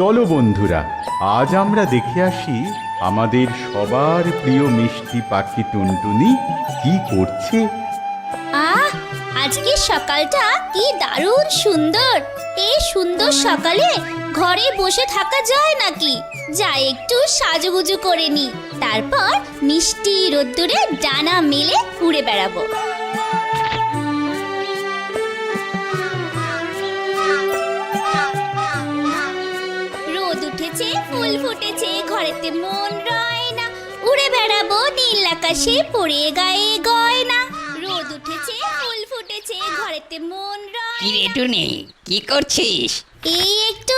চলো বন্ধুরা, আজ আমরা দেখে আসি আমাদের সবার প্রিয় মিষ্টি পাখি টুনটুনি কি করছে। আহ, আজকে সকালটা কি দারুণ সুন্দর। এই সুন্দর সকালে ঘরে বসে থাকা যায় নাকি? যাই একটু সাজুগুজু করে নি, তারপর মিষ্টি রোদ্দুরে ডানা মেলে উড়ে বেড়াবো। রোদ উঠেছে, ফুল ফুটেছে, ঘরেতে মন রয় না, উড়ে বেড়াবো নীল আকাশে পড়ে গায়ে গয়না। রোদ উঠেছে, ফুল ফুটেছে, ঘরেতে মন রয়। কি রে টুনি, কি করছিস? এই একটু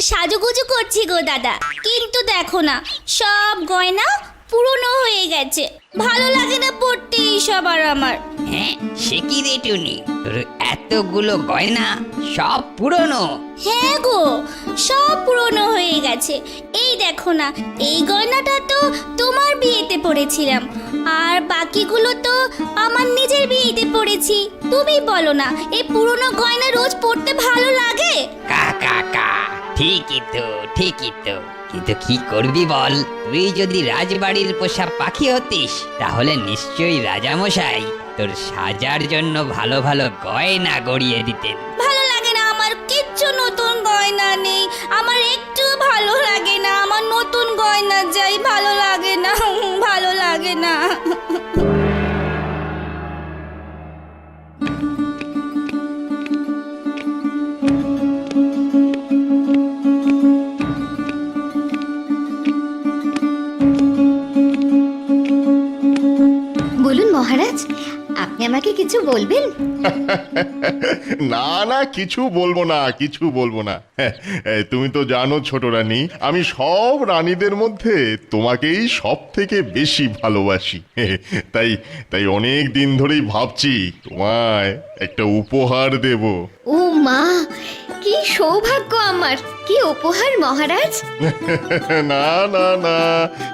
সাজুগুজু করছি গো দাদা, কিন্তু দেখো না সব গয়না পুরনো হয়ে গেছে, ভালো লাগে না পড়তে এইসব আর আমার। হ্যাঁ, সে কি রে টুনি, তোর এতগুলো গয়না সব পুরনো? হ্যাঁ গো, সব পুরনো হয়ে গেছে। এই দেখো না, এই গয়নাটা তো তোমার বিয়েতে পরেছিলাম, আর বাকিগুলো তো আমার নিজের বিয়েতে পরেছি। তুমি বলো না, এই পুরনো গয়না রোজ পরতে ভালো লাগে? কা কা কা, ঠিকই তো, ঠিকই তো। কিন্তু কি করবি বল, তুই যদি রাজবাড়ির পোষা পাখি হতিস তাহলে নিশ্চয়ই রাজামশাই তোর সাজার জন্য ভালো ভালো গয়না গড়িয়ে দিতেন। ভালো লাগে না আমার, কিচ্ছু নতুন গয়না নেই, আমার একটু ভালো লাগে না, আমার নতুন গয়না চাই, ভালো লাগে না, ভালো লাগে না। বলুন মহারাজ, আপনি আমাকে কিছু বলবেন? না না, কিছু বলবো না, কিছু বলবো না। তুমি তো জানো ছোট রানী, আমি সব রানীদের মধ্যে তোমাকেই সব থেকে বেশি ভালোবাসি। তাই তাই অনেক দিন ধরেই ভাবছি তোমায় একটা উপহার দেব। ও মা, কি সৌভাগ্য আমার! কি উপহার মহারাজ? না না না,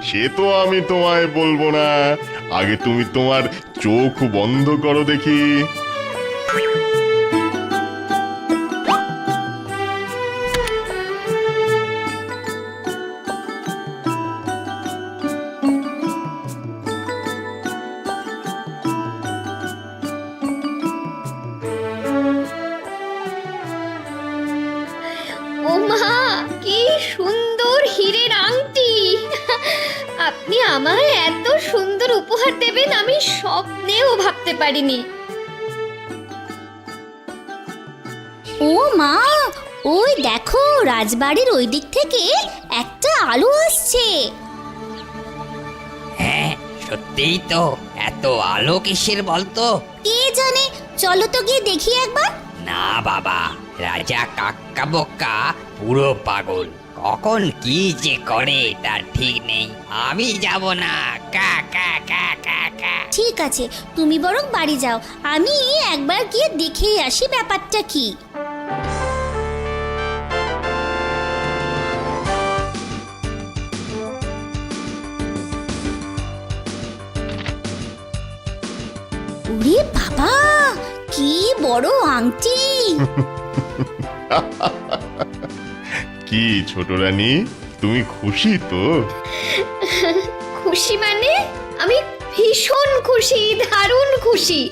সে তো আমি তোমায় বলবো না। আগে তুমি তোমার চোখ বন্ধ করো দেখি। ও মা, কি সুন্দর হীরের আংটি! আপনি আমায় এত সুন্দর উপহার দেবেন আমি স্বপ্নেও ভাবতে পারিনি। ও মা, ওই দেখো রাজবাড়ির ওই দিক থেকে একটা আলো আসছে। হ্যাঁ, সত্যিই তো, এত আলো কিসের বলতো? কে জানে, চলো তো গিয়ে দেখি একবার। না বাবা, রাজা কাক্কা বোকা পুরো পাগল, কখন কি যে করে তার ঠিক নেই। আমি যাব না, কা কা কা কা কা। ঠিক আছে, তুমি বরং বাড়ি যাও, আমি একবার গিয়ে দেখেই আসি ব্যাপারটা কি। ওরে বাবা, কি বড় আংটি! কি ছোট রানী, তুমি খুশি তো? খুশি মানে? আমি ভীষণ খুশি, দারুণ খুশি।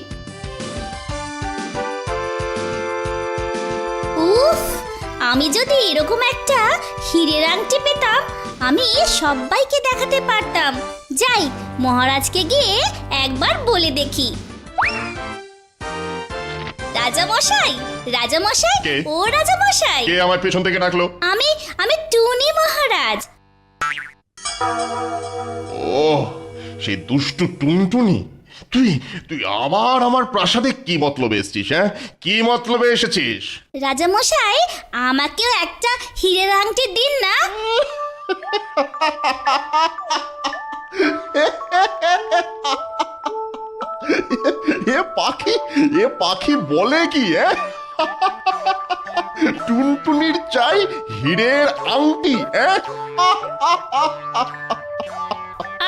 উফ, আমি যদি এরকম একটা হীরের আংটি পেতাম, আমি সবাইকে দেখাতে পারতাম। যাই, মহারাজকে গিয়ে একবার বলে দেখি। রাজামশাই, রাজামশাই, কে? ও রাজামশাই, কে আমার পেছন থেকে ডাকলো? আমি আমি টুনি মহারাজ। ও, সেই দুষ্টু টুনটুনি, তুই তুই আবার আমার প্রাসাদে কি মতলবে এসেছিস? হ্যাঁ, কি মতলবে এসেছিস? রাজামশাই, আমাকেও একটা হীরের আংটি দিন না। এ পাখি বলে কি? টুনটুনির চাই হীরের আংটি?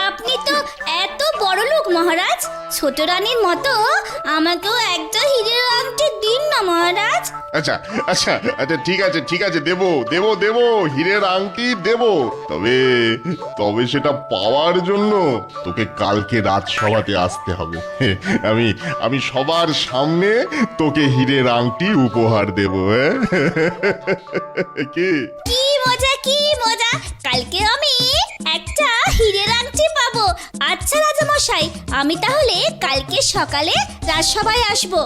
আপনি তো এত বড় লোক মহারাজ, ছোট রানীর মতো আমাকেও একটা হীরের আংটি দিন না মহারাজ। আচ্ছা আচ্ছা আচ্ছা, ঠিক আছে, দেবো দেবো দেবো, হীরের আংটি দেবো। তবে তবে সেটা পাওয়ার জন্য তোকে কালকে রাজসভাতে আসতে হবে। আমি সবার সামনে তোকে হীরের আংটি উপহার দেবো। হ্যাঁ কি কি মজা কি মজা, কালকে আমি একটা হীরের আংটি পাবো। আচ্ছা রাজামশাই, আমি তাহলে কালকে সকালে রাজসভায় আসবো।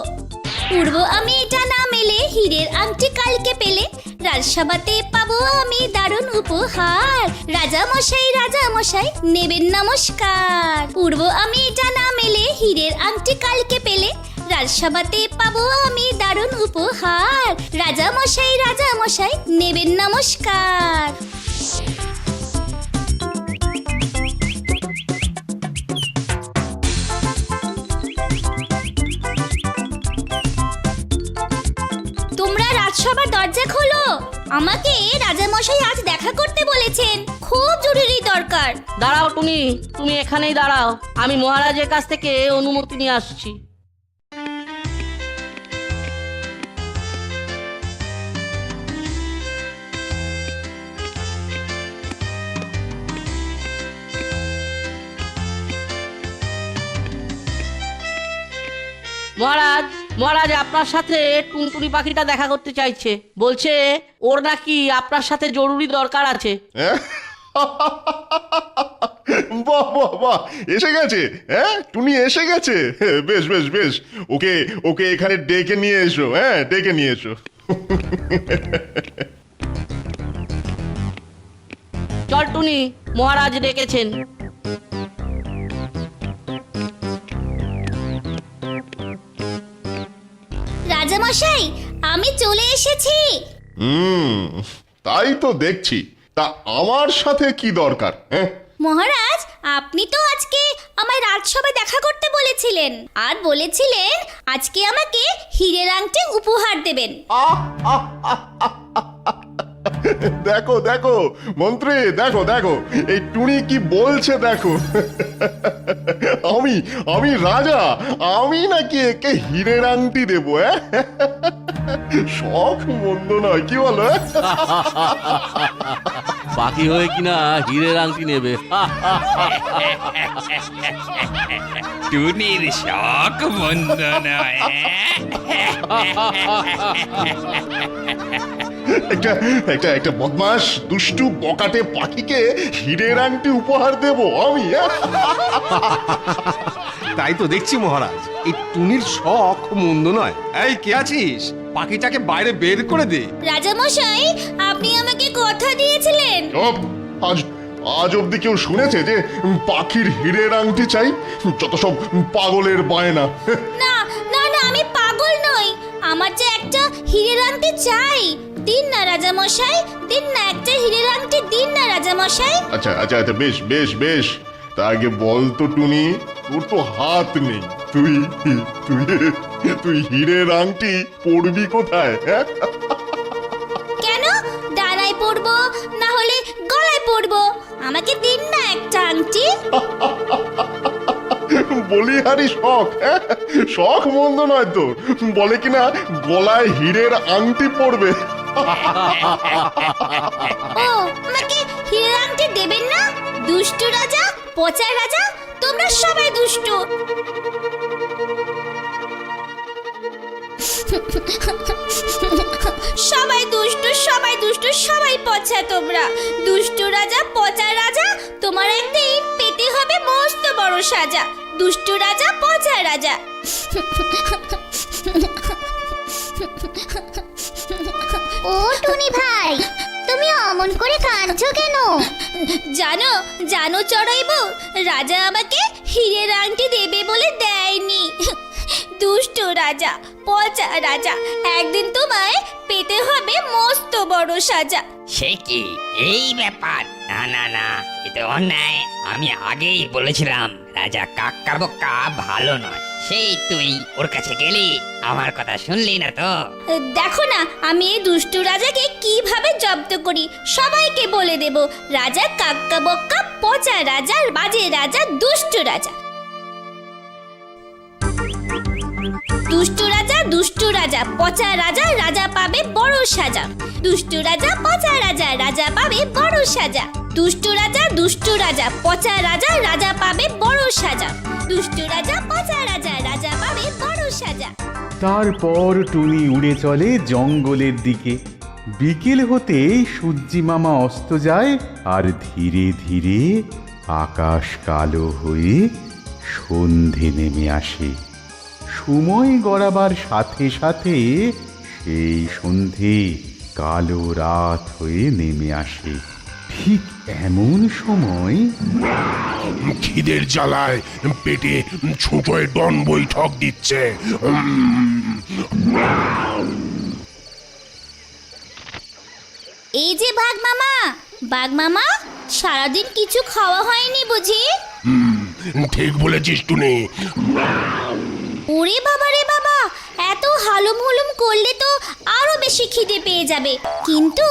পূর্ব আমি এটা না মেলে হীরের আংটি কালকে পেলে রাজসভাতে পাবো আমি দারুণ উপহার। রাজামশাই নেবেন নমস্কার। পূর্ব আমি এটা না মেলে হীরের আংটি কালকে পেলে রাজসভাতে পাবো আমি দারুণ উপহার। রাজামশাই নেবেন নমস্কার। তোমরা রাজসভার দরজা খোলো, আমাকে রাজামশাই আজ দেখা করতে বলেছেন, খুব জরুরি দরকার। দাঁড়াও টুনি, তুমি এখানেই দাঁড়াও, আমি মহারাজের কাছ থেকে অনুমতি নিয়ে আসছি। মহারাজ আপনার সাথে টুনটুনি পাখিটা দেখা করতে চাইছে, বলছে ওর নাকি আপনার সাথে জরুরি দরকার আছে। বাহ বাহ বাহ, এসে গেছে। হ্যাঁ, টুনি এসে গেছে। বেশ বেশ বেশ, ওকে ওকে এখানে ডেকে নিয়ে এসো। হ্যাঁ, ডেকে নিয়ে এসো। চল টুনি, মহারাজ ডেকেছেন। রাজামশাই, আমি চলে এসেছি। তাই তো দেখছি। তা আমার সাথে কি দরকার? হ্যাঁ, মহারাজ, আপনি তো আজকে আমায় রাজসভায় দেখা করতে বলেছিলেন, আর বলেছিলেন আজকে আমাকে হীরের আংটি উপহার দেবেন। দেখো দেখো মন্ত্রী, দেখো দেখো এই টুনি কি বলছে দেখো। আমি রাজা, আমি নাকি একে হীরের আংটি দেবো? শখ মন্দ নয়, কি বলো? বাকি হয়ে কিনা হীরের আংটি নেবে। টুনির শখ মন্দ নয়। একটা বদমাস দুষ্টু বকাটে পাখিকে হীরের আংটি উপহার দেবো আমি? তাই তো দেখছি মহারাজ, এই টুনির শখ মন্দ নয়। এই কে আছিস, পাখিটাকে বাইরে বের করে দে। রাজামশাই, আপনি আমাকে কথা দিয়েছিলেন। চুপ! আজ অব্দি কেউ শুনেছে যে পাখির হীরের আংটি চাই? যত সব পাগলের বায়না। না না না, আমি পাগল নই, আমার যে একটা হীরের আংটি চাই। দিন না রাজামশাই, দিন না, একটা হীরের আংটি দিন না রাজামশাই। আচ্ছা আচ্ছা আচ্ছা, বেশ বেশ বেশ, তা আগে বল তো টুনি, তোর তো হাত নেই, তুই তুই তুই হীরের আংটি পরবি কোথায়? হ্যাঁ, কেন? ডানায় পরবো, না হলে গলায় পরবো। আমাকে দিন না একটা আংটি। বলিহারি শখ। হ্যাঁ, শখ মন্দ নয় তোর, বলে কিনা গলায় হীরের আংটি পরবে। ও, আমাকে হীরের আংটি দেবেন না? দুষ্টু রাজা, পচা রাজা, তোমরা সবাই দুষ্টু। সবাই দুষ্টু, সবাই দুষ্টু, সবাই পচা। তোমরা দুষ্টু রাজা, পচা রাজা, তোমার একদিন পেতে হবে মস্ত বড় সাজা। দুষ্টু রাজা, পচা রাজা। ও টুনি ভাই, তুমি অমন করে কাঁদছো কেন? জানো জানো চড়াইবো, রাজা আমাকে হীরের আংটি দেবে বলে দেয়নি। দুষ্ট রাজা, পচা রাজা, একদিন তোমায় পেতে হবে মস্ত বড় সাজা। সে কি এই ব্যাপার? না না না, এ তো অন্যায়। আমি আগেই বলেছিলাম রাজা কাক্কা বোক্কা ভালো নয়। সেই তুই ওর কাছে গেলি, আমার কথা শুনলি না তো? দেখো না, আমি এই দুষ্টু রাজাকে কিভাবে জব্দ করি, সবাইকে বলে দেব। রাজা কাক্কা বক্কা, পচা রাজা, বাজে রাজা, দুষ্টু রাজা। দুষ্টু রাজা, দুষ্টু রাজা। রাজা পচা রাজা, রাজা পাবে বড় সাজা। দুষ্টু রাজা পচা রাজা, রাজা পাবে বড় সাজা। দুষ্টু রাজা পচা রাজা, রাজা পাবে বড় সাজা। দুষ্টু রাজা পচা রাজা, রাজা পাবে বড় সাজা। তারপর টুনি উড়ে চলে জঙ্গলের দিকে। বিকেল হতেই সূর্যি মামা অস্ত যায়, আর ধীরে ধীরে আকাশ কালো হয়ে সন্ধে নেমে আসে। সময় গড়াবার সাথে সাথে সেই সন্ধে কালো রাত হয়ে নেমে আসে। ঠিক এমন সময় খিদের জ্বালায় পেটে ছোটোয় ডন বৈঠক দিচ্ছে। এই যে বাঘ মামা, সারাদিন কিছু খাওয়া হয়নি বুঝি? ঠিক বলেছিস টুনি। ওরে বাবা রে বাবা, এত হালুম হুলুম করলে তো আরো বেশি খিদে পেয়ে যাবে। কিন্তু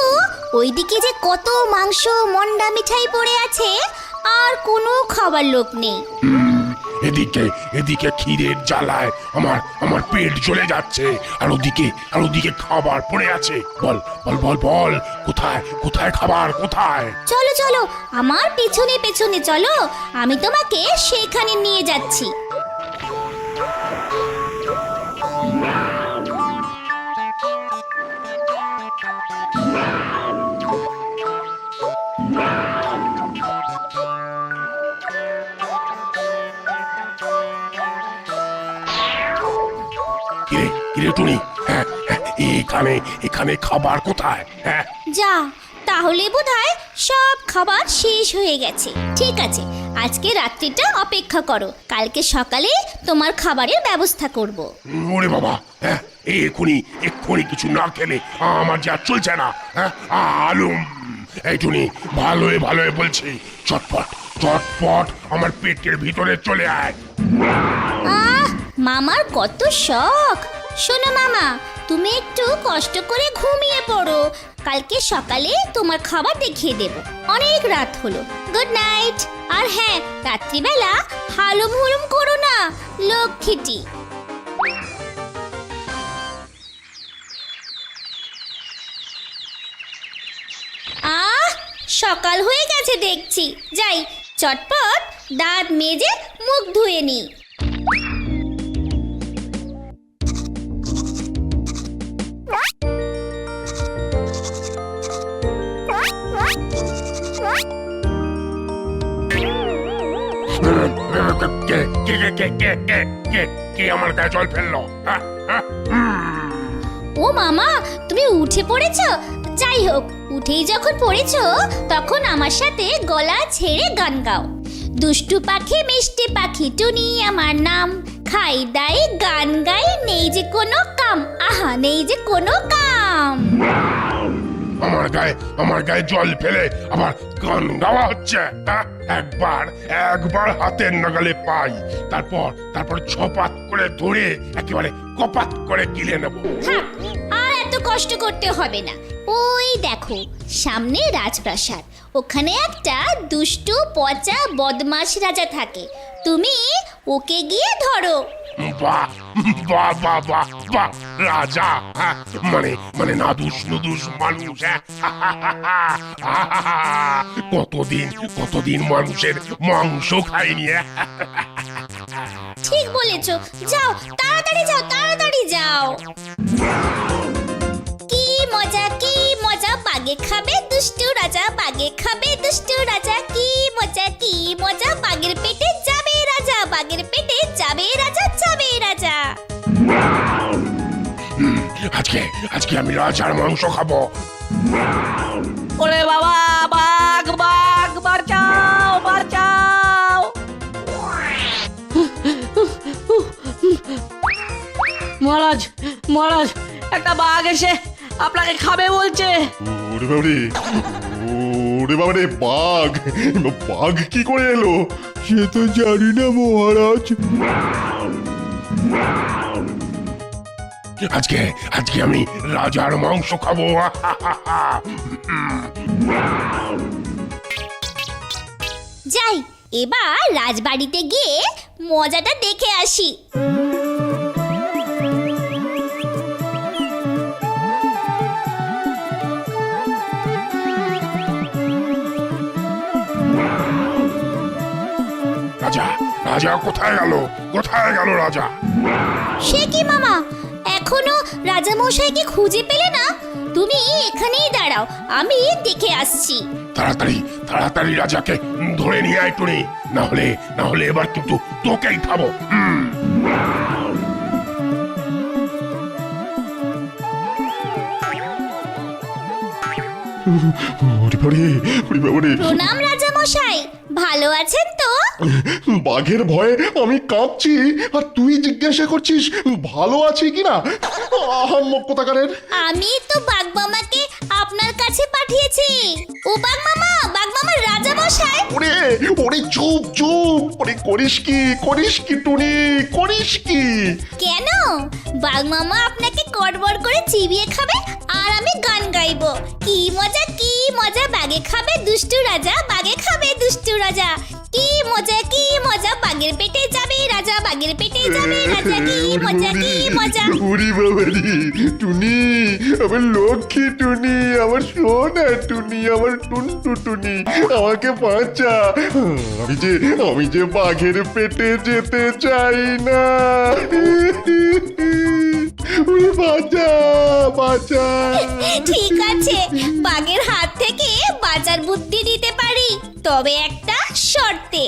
ওইদিকে যে কত মাংস মন্ডা মিঠাই পড়ে আছে, আর কোনো খাবার লোক নেই। এদিকে খিদের জ্বালায় আমার পেট চলে যাচ্ছে, আর ওদিকে খাবার পড়ে আছে। বল বল বল বল, কোথায় খাবার কোথায়? চলো চলো, আমার পেছনে পেছনে চলো, আমি তোমাকে সেখানে নিয়ে যাচ্ছি। কিরে টুনি, এখানে খাবার কোথায়? হ্যাঁ, যা, তাহলে বোধহয় সব খাবার শেষ হয়ে গেছে। ঠিক আছে, আজকে রাত্রিটা অপেক্ষা করো, কালকে সকালে তোমার খাবারের ব্যবস্থা করব। ওরে বাবা, হ্যাঁ এক্ষুনি কিছু না খেলে আমার যা চলছে না। হ্যাঁ, আলুম। এই টুনি, ভালোই বলছি, চটপট আমার পেটের ভিতরে চলে আয়। মামার কত শখ। শোনো মামা, তুমি একটু কষ্ট করে ঘুমিয়ে পড়ো, কালকে সকালে তোমার খাবার দেখিয়ে দেব। অনেক রাত হলো, গুড নাইট। আর হ্যাঁ, রাত্রিবেলা হালুম হুলুম করো না, লক্ষ্মীটি। সকাল হয়ে গেছে দেখছি, যাই চটপট দাঁত মেজে মুখ ধুয়ে নিই। কে আমার গায়ে জল ফেললো? ও মামা, তুমি উঠে পড়েছো? যাই হোক, উঠেই যখন পড়েছো তখন আমার সাথে গলা ছেড়ে গান গাও। দুষ্টু পাখি মিষ্টি পাখি টুনি আমার নাম, খাই দাই গান গাই নেই যে কোনো কাম, আহা নেই যে কোনো কাম। আমার গায়ে জল ফেলে আবার গান গাওয়া হচ্ছে? একবার হাতের নাগালে পাই, তারপর ছপাত করে ধরে একেবারে কপাত করে গিলে নেব। আর এত কষ্ট করতে হবে না। ওই দেখো সামনে রাজপ্রাসাদ, ওখানে একটা দুষ্টু পচা বদমাশ রাজা থাকে, তুমি ওকে গিয়ে ধরো। বাহ বাহ বাহ বাহ বাহ, রাজা মানে নাদুস নুদুস মানুষ। কতদিন মানুষের মাংস খাইনি। ঠিক বলেছো, যাও তাড়াতাড়ি যাও। কি মজা বাগে খাবে দুষ্টু রাজা, বাগে খাবে দুষ্টু রাজা। কি মজা বাগের পেটে যাবে রাজা, বাগের পেটে যাবে রাজা, যাবে রাজা। আজকে আমি রাজার মাংস খাবো। ওরে বাবা, বাঘ বাঁচাও। মহারাজ, একটা বাঘ এসে আপনাকে খাবে বলছে। ওরে বাবারে, বাঘ কি করে এলো? সে তো জানি না মহারাজ। আজকে আমি রাজার মাংস খাবো। যাই, এবার রাজবাড়িতে গিয়ে মজাটা দেখে আসি। রাজা রাজা কোথায় গেল? কোথায় গেল রাজা? সে কি মামা, এখনো রাজা মশাইকে খুঁজে পেলে না? তুমি এখানেই দাঁড়াও, আমি দেখে আসছি। তাড়াতাড়ি তাড়াতাড়ি রাজাকে ধরে নিয়ে আয় টুনি, না হলে এবার কিন্তু তোকেই খাবো। প্রণাম রাজা মশাই, ভালো আছেন তো? বাঘের ভয়ে আমি কাঁপছি, আর তুই জিজ্ঞাসা করছিস ভালো আছি কিনা? আহাম্মক কোথাকারের। আমি তো বাঘ মামাকে আপনার কাছে পাঠিয়েছি। ও বাঘ মামা রাজা মশাই। ওরে ওরে চুপ চুপ, ওরে করিস কি টুনি, করিস কি? কেন? বাঘ মামা আপনাকে কড়বড় করে চিবিয়ে খাবে আর আমি গান গাইবো। কি মজা বাঘে খাবে দুষ্টু রাজা, বাঘে খাবে দুষ্টু রাজা। কি মজা বাঘের পেটে যাবে রাজা, বাঘের পেটে যাবে রাজা। কি মজা। উড়ি বাবারি টুনি, আমার লক্ষ্মী টুনি, আমার সোনা টুনি, আমার টুনটু টুনি, আমাকে বাঁচা। আমি যে বাঘের পেটে যেতে চাই না। উড়ি বাঁচা। ঠিক আছে, বাঘের হাত থেকে বাঁচার বুদ্ধি দিতে পারি, তবে একটা শর্তে।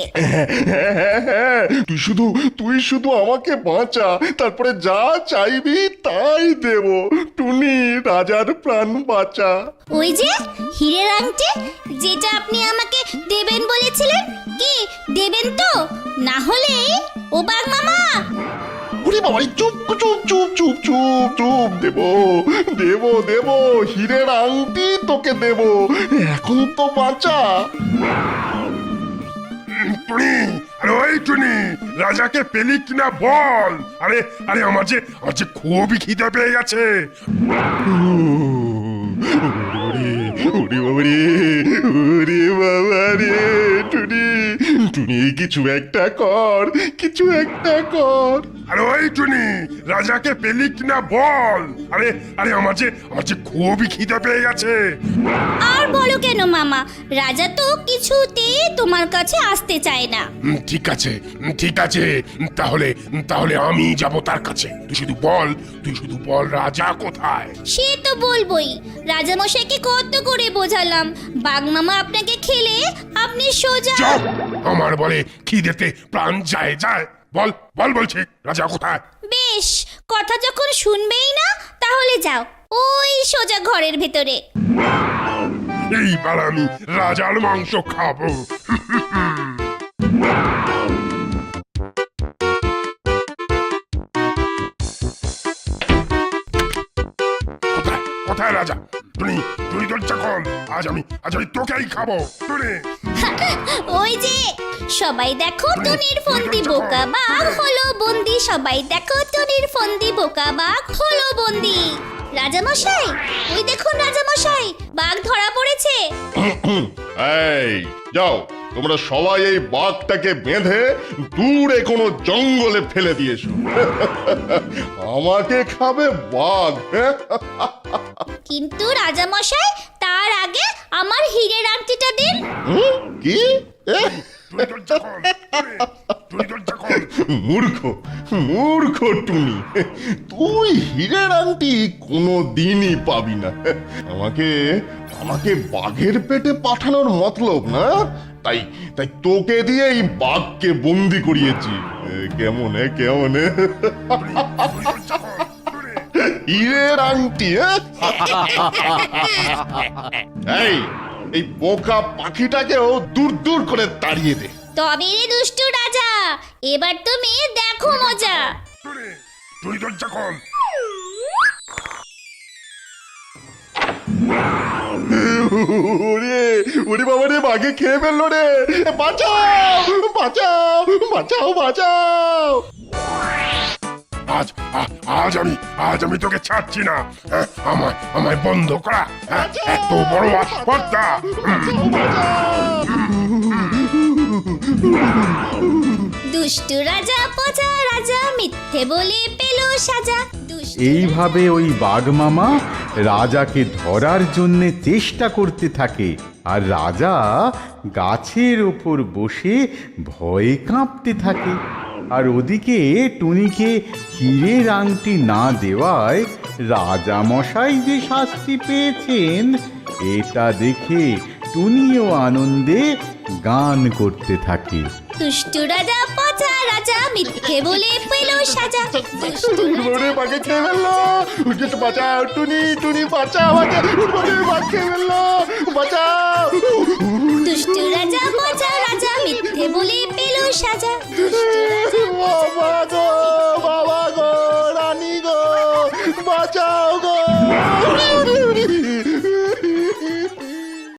তুই শুধু আমাকে বাঁচা, তারপরে যা চাইবি তাই দেব। টুনি, রাজার প্রাণ বাঁচা। ওই যে হীরের আংটি, যেটা আপনি আমাকে দেবেন বলেছিলেন, কি দেবেন তো? না হলে ও বাঘ মামা। ওরে বাবা, চুপ দেব হীরের আংটি তোকে দেব, এখন তো বাঁচা। টুনি, আরে ওই টুনি, রাজাকে পেলি কিনা বল। আরে আমার যে খুবই খিদে পেয়ে গেছে। ওরে বাবা রে টুনি, কিছু একটা কর। আরে ওই টুনি, রাজাকে পেলি কিনা বল। আরে আমার যে খুবই খিদে পেয়ে গেছে। আর বলো কেন মামা, রাজা তো কিছুতেই তোমার কাছে আসতে চায় না। ঠিক আছে, তাহলে আমি যাব তার কাছে। তুই শুধু বল রাজা কোথায়? সে তো বলবোই, রাজা মশাইকে কত করে বোঝালাম, বাঘ মামা আপনাকে খেলে আপনি সোজা। চুপ! আমার বলে খিদেতে প্রাণ যায়। বল বলছি, রাজা কোথায়? বেশ, কথা যখন শুনবেই না, তাহলে যাও ওই সোজা ঘরের ভেতরে। এইবার আমি রাজার মাংস খাবো। কোথায় রাজা? টুনি তোর চাকল, আজ আমি তোকেই খাবো। টুনি, ওই যে সবাই দেখো টুনির ফন্দি, বোকা বাঘ হলো বন্দি। সবাই দেখো টুনির ফন্দি, বোকা বাঘ হলো বন্দি। রাজা মশাই, ওই দেখুন রাজা মশাই, বাঘ ধরা পড়েছে। এই যাও, তোমরা সবাই এই বাঘটাকে বেঁধে দূরে কোনো জঙ্গলে ফেলে দিয়েছো। আমাকে খাবে বাঘ। কিন্তু রাজা মশাই, তার আগে আমার হীরের আংটিটা দিন। কি? মূর্খ টুনি, তুই হীরের আংটি কোনো দিনই পাবি না। আমাকে বাঘের পেটে পাঠানোর মতলব না, তাই তোকে দিয়ে এই বাঘকে বন্দি করিয়েছি। কেমন হীরের আংটি? এই বোকা পাখিটাকেও দূর করে তাড়িয়ে দে। তবে রে দুষ্টু রাজা, এবার তুমি দেখো মজা। টুনি তোর চাকল। ওরে বাবা রে, বাঘে খেয়ে ফেললো রে। বাঁচাও। আজ আমি তোকে ছাড়ছি না। আমায় বন্ধ করা এত বড় আসপর্দা। দুষ্টু রাজা, পচা রাজা, মিথ্যে বলে পেল সাজা। এইভাবে ওই বাঘ মামা রাজাকে ধরার জন্য চেষ্টা করতে থাকে। আর রাজা গাছের ওপর বসে ভয়ে কাঁপতে থাকে। আর ওদিকে টুনিকে হীরের আংটি না দেওয়ায় রাজা মশাই যে শাস্তি পেয়েছেন এটা দেখে টুনিও আনন্দে গান করতে থাকে। দুষ্টু রাজা পচা রাজা মিথ্যে বলে পেল সাজা। দুষ্টু উড়ে বাঘে খেয়ে ফেললো, বাঁচাও টুনি, টুনি বাঁচাও, বাঘ খেয়ে ফেললো, বাঁচাও। দুষ্টু রাজা পচা রাজা মিথ্যে বলে পেল সাজা।